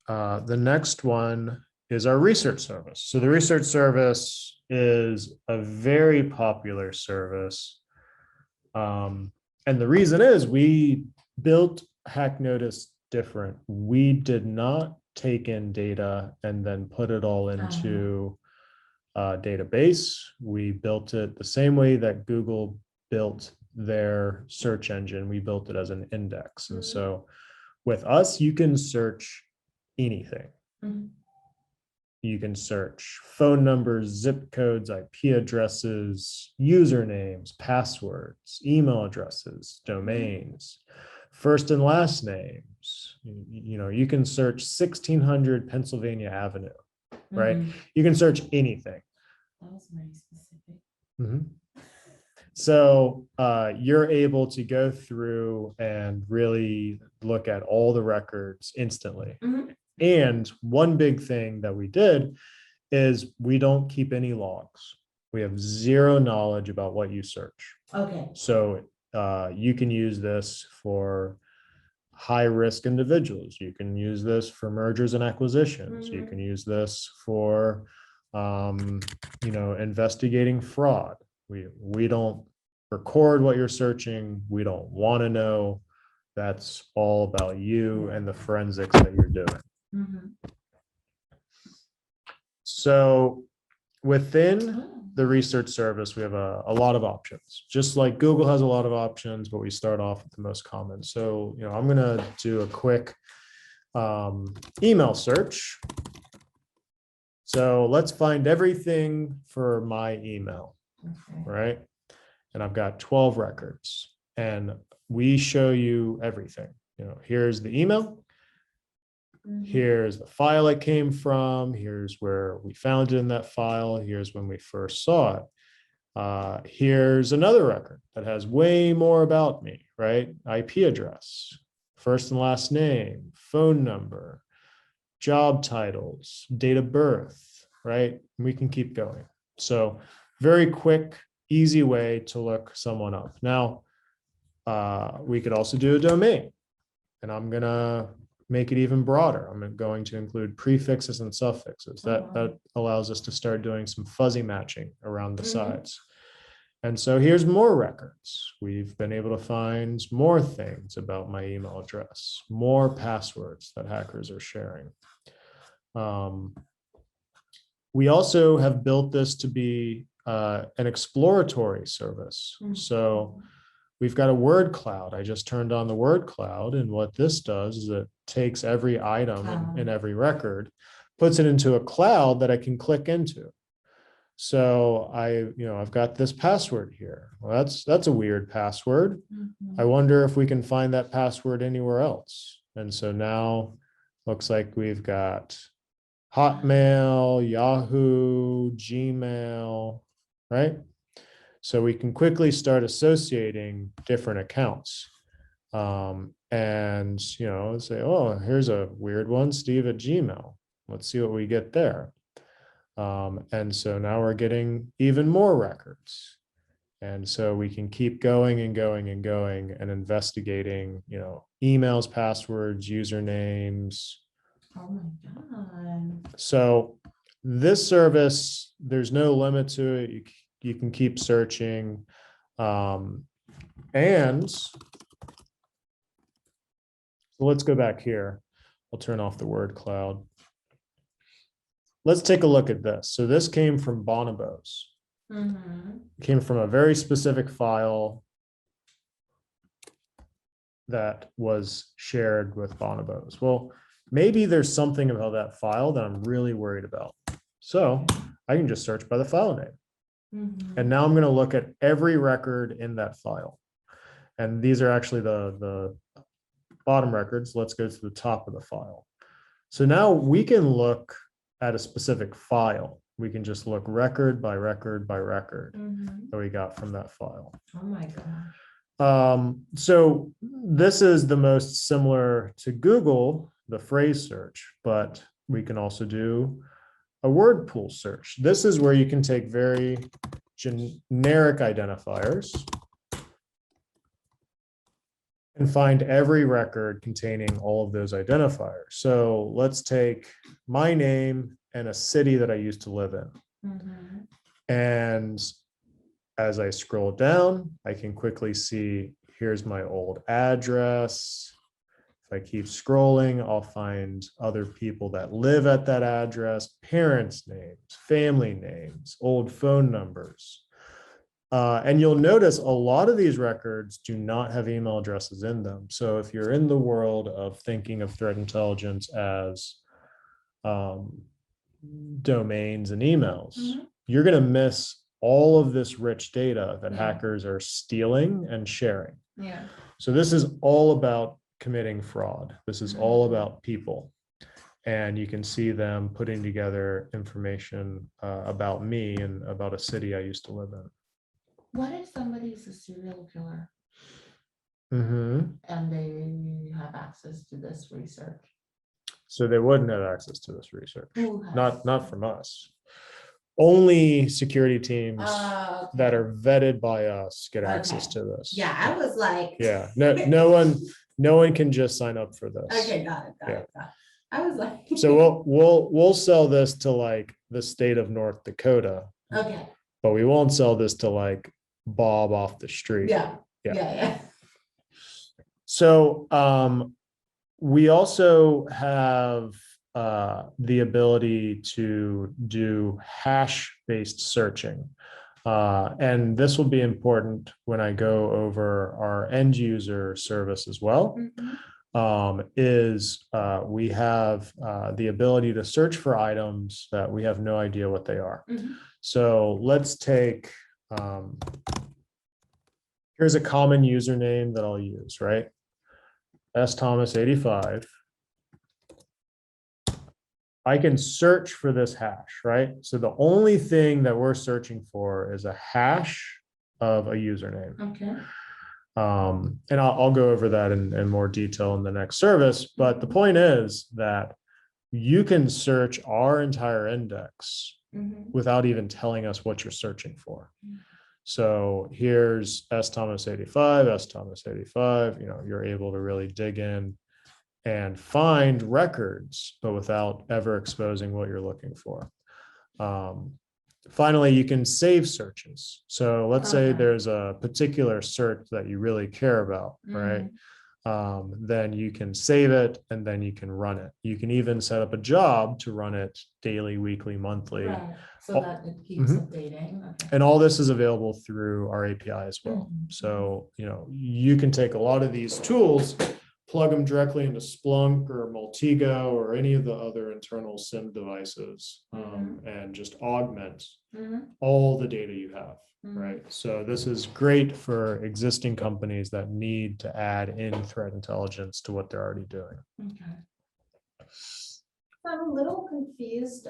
The next one is our research service. So the research service is a very popular service. And the reason is we built HackNotice different. We did not take in data and then put it all into a database. We built it the same way that Google built their search engine. We built it as an index. And so with us, you can search anything. You can search phone numbers, zip codes, IP addresses, usernames, passwords, email addresses, domains, first and last names. You can search 1600 Pennsylvania Avenue, right? You can search anything. That was very specific. So you're able to go through and really look at all the records instantly. And one big thing that we did is we don't keep any logs. We have zero knowledge about what you search. Okay. So you can use this for high-risk individuals. You can use this for mergers and acquisitions. You can use this for, investigating fraud. We don't record what you're searching. We don't want to know. That's all about you and the forensics that you're doing. So within the research service, we have a lot of options, just like Google has a lot of options, but we start off with the most common. So, I'm going to do a quick email search. So let's find everything for my email, right? And I've got 12 records and we show you everything. Here's the email. Here's the file it came from. Here's where we found it in that file. Here's when we first saw it. Here's another record that has way more about me, right? IP address, first and last name, phone number, job titles, date of birth, right? We can keep going. So very quick, easy way to look someone up. Now, we could also do a domain, and I'm going to make it even broader. I'm going to include prefixes and suffixes. That allows us to start doing some fuzzy matching around the sides. And so here's more records. We've been able to find more things about my email address, more passwords that hackers are sharing. We also have built this to be an exploratory service. So we've got a word cloud. I just turned on the word cloud, and what this does is it takes every item in every record, puts it into a cloud that I can click into. So I've got this password here. Well, that's a weird password. I wonder if we can find that password anywhere else. And so now looks like we've got Hotmail, Yahoo, Gmail, right? So we can quickly start associating different accounts. And say, oh, here's a weird one, Steve at Gmail. Let's see what we get there. And so now we're getting even more records. And so we can keep going and going and going and investigating, emails, passwords, usernames. Oh my God. So this service, there's no limit to it. You can keep searching. And so let's go back here. I'll turn off the word cloud. Let's take a look at this. So this came from Bonobos. It came from a very specific file that was shared with Bonobos. Well, maybe there's something about that file that I'm really worried about. So I can just search by the file name. And now I'm going to look at every record in that file. And these are actually the bottom records. Let's go to the top of the file. So now we can look at a specific file. We can just look record by record by record that we got from that file. Oh my God. So this is the most similar to Google, the phrase search, but we can also do a word pool search. This is where you can take very generic identifiers and find every record containing all of those identifiers. So let's take my name and a city that I used to live in. Mhm. And as I scroll down, I can quickly see, here's my old address. If I keep scrolling, I'll find other people that live at that address, parents' names, family names, old phone numbers. And you'll notice a lot of these records do not have email addresses in them. So if you're in the world of thinking of threat intelligence as domains and emails, Mhm. you're going to miss all of this rich data that Yeah. hackers are stealing and sharing. Yeah. So this is all about committing fraud. This is all about people. And you can see them putting together information about me and about a city I used to live in. What if somebody's a serial killer Mm-hmm. and they have access to this research? So they wouldn't have access to this research. Who has? Not from us. Only security teams Okay. that are vetted by us get Okay. access to this. Yeah, I was like. Yeah. No one can just sign up for this. Okay, got it. Yeah. I was like. So we'll sell this to like the state of North Dakota, Okay, but we won't sell this to like Bob off the street. yeah, Yeah. yeah. So we also have the ability to do hash-based searching. And this will be important when I go over our end user service as well. Mhm. We have the ability to search for items that we have no idea what they are. Mhm. So let's take, here's a common username that I'll use, right? sthomas85. I can search for this hash, right? So the only thing that we're searching for is a hash of a username. Okay. And I'll go over that in more detail in the next service. But the point is that you can search our entire index Mhm. without even telling us what you're searching for. So here's sthomas85, sthomas85, you're able to really dig in and find records, but without ever exposing what you're looking for. Finally, you can save searches. So let's say Okay. there's a particular search that you really care about, right? Then you can save it and then you can run it. You can even set up a job to run it daily, weekly, monthly. Right, so Oh, that it keeps mhm. updating. Okay. And all this is available through our API as well. Mhm. So, you can take a lot of these tools, plug them directly into Splunk or Multigo or any of the other internal SIM devices, and just augment Mhm. all the data you have, Mhm. right? So this is great for existing companies that need to add in threat intelligence to what they're already doing. Okay. I'm a little confused